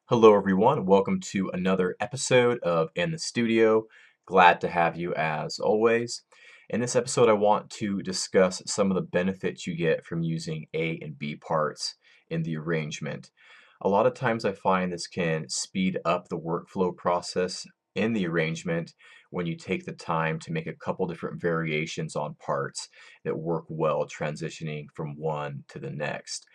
Hello, everyone. Welcome to another episode of In the Studio. Glad to have you as always. In this episode, I want to discuss some of the benefits you get from using A and B parts in the arrangement. A lot of times I find this can speed up the workflow process in the arrangement when you take the time to make a couple different variations on parts that work well transitioning from one to the next.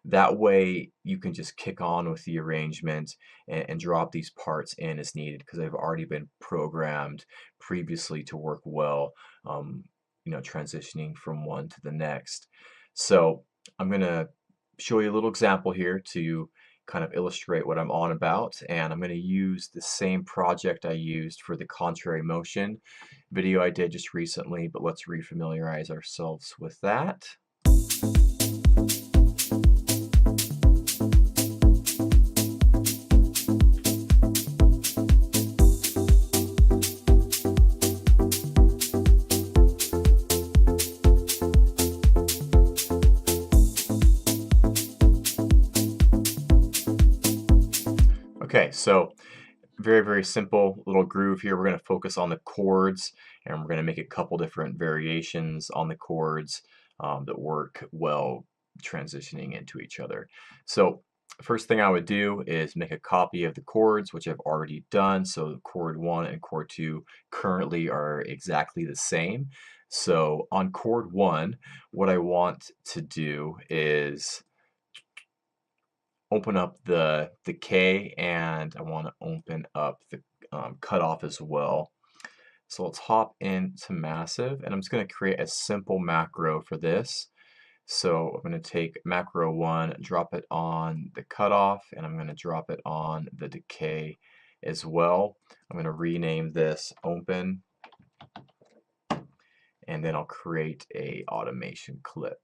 That way you can just kick on with the arrangement and drop these parts in as needed because they've already been programmed previously to work well, transitioning from one to the next. So I'm going to show you a little example here to kind of illustrate what I'm on about, and I'm going to use the same project I used for the contrary motion video I did just recently, but let's refamiliarize ourselves with that. Okay, so very simple little groove here. We're going to focus on the chords, and we're going to make a couple different variations on the chords that work well transitioning into each other. So first thing I would do is make a copy of the chords, which I've already done. So chord 1 and chord 2 currently are exactly the same. So on chord 1, what I want to do is open up the K, and I want to open up the cutoff as well. So let's hop into Massive, and I'm just going to create a simple macro for this. So I'm going to take macro 1, drop it on the cutoff, and I'm going to drop it on the decay as well. I'm going to rename this open, and then I'll create a automation clip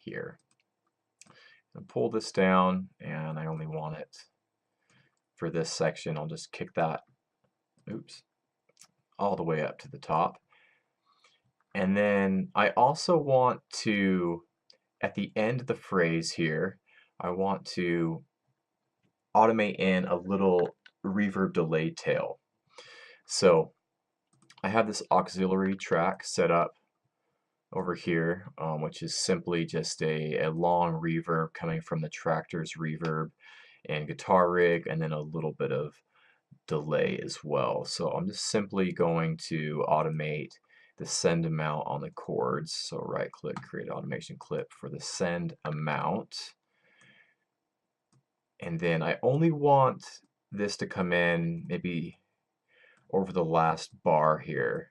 here. And pull this down, and I only want it for this section. I'll just kick that, all the way up to the top. And then I also want to, at the end of the phrase here, I want to automate in a little reverb delay tail. So I have this auxiliary track set up over here, which is simply just a long reverb coming from the Tractor's reverb and guitar rig, and then a little bit of delay as well. So I'm just simply going to automate the send amount on the chords. So right click, create automation clip for the send amount. And then I only want this to come in maybe over the last bar here.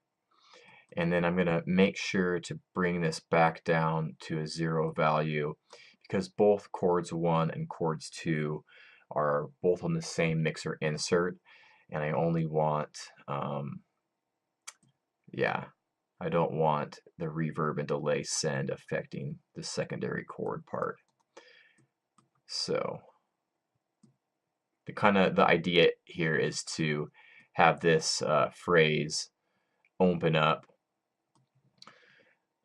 And then I'm going to make sure to bring this back down to a 0 value because both chords 1 and chords 2 are both on the same mixer insert, and I only want, I don't want the reverb and delay send affecting the secondary chord part. So the idea here is to have this phrase open up,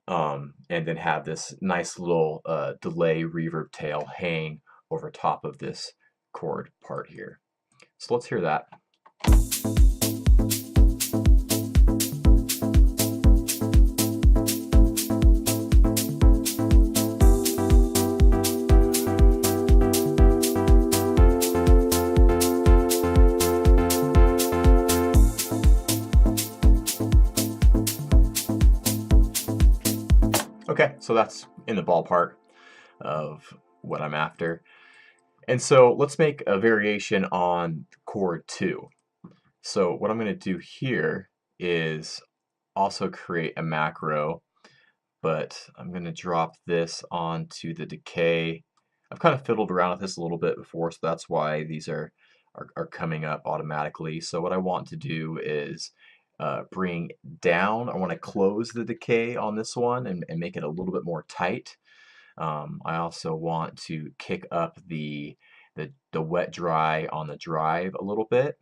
and then have this nice little delay reverb tail hang over top of this chord part here. So let's hear that. Okay, so that's in the ballpark of what I'm after. And so let's make a variation on chord 2. So what I'm going to do here is also create a macro, but I'm going to drop this onto the decay. I've kind of fiddled around with this a little bit before, so that's why these are coming up automatically. So what I want to do is bring down, I want to close the decay on this one and make it a little bit more tight. I also want to kick up the wet dry on the drive a little bit,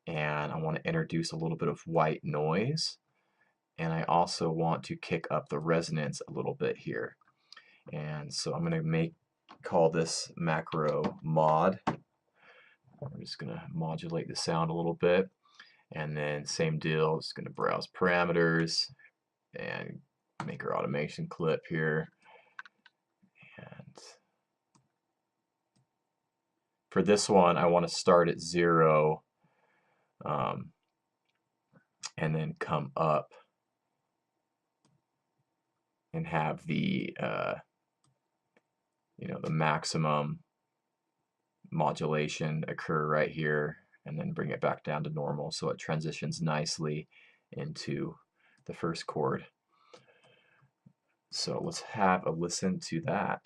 and I want to introduce a little bit of white noise, and I also want to kick up the resonance a little bit here. And so I'm going to make call this macro mod. We're just going to modulate the sound a little bit, and then same deal, just going to browse parameters and make our automation clip here. And for this one, I want to start at 0 and then come up and have the the maximum modulation occur right here, and then bring it back down to normal so it transitions nicely into the first chord. So let's have a listen to that.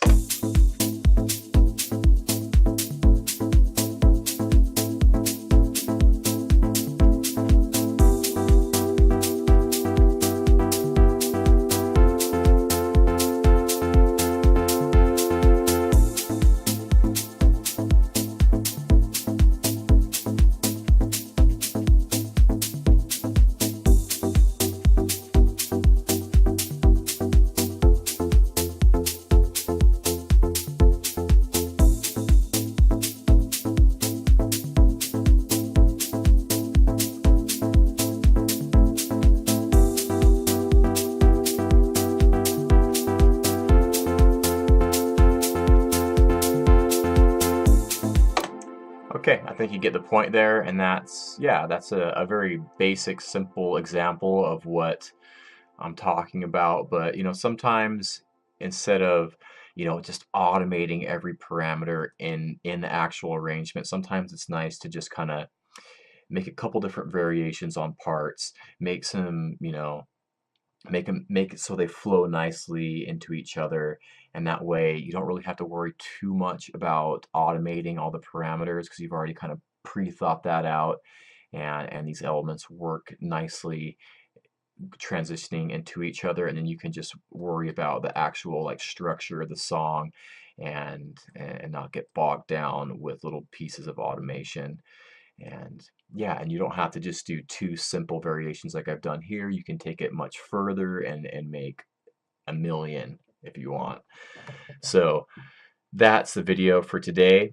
Okay, I think you get the point there, and that's a very basic, simple example of what I'm talking about. But sometimes instead of just automating every parameter in the actual arrangement, sometimes it's nice to just kind of make a couple different variations on parts, make some make it so they flow nicely into each other, and that way you don't really have to worry too much about automating all the parameters because you've already kind of pre-thought that out, and these elements work nicely transitioning into each other, and then you can just worry about the actual like structure of the song and not get bogged down with little pieces of automation. And yeah, and you don't have to just do two simple variations like I've done here. You can take it much further and make a million if you want. So that's the video for today.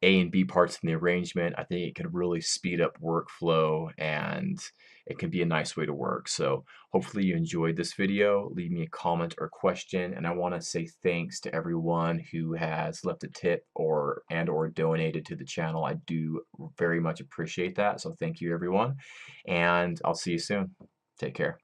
A and B parts in the arrangement. I think it can really speed up workflow, and it can be a nice way to work. So hopefully you enjoyed this video. Leave me a comment or question, and I want to say thanks to everyone who has left a tip or donated to the channel. I do very much appreciate that. So thank you everyone, and I'll see you soon. Take care.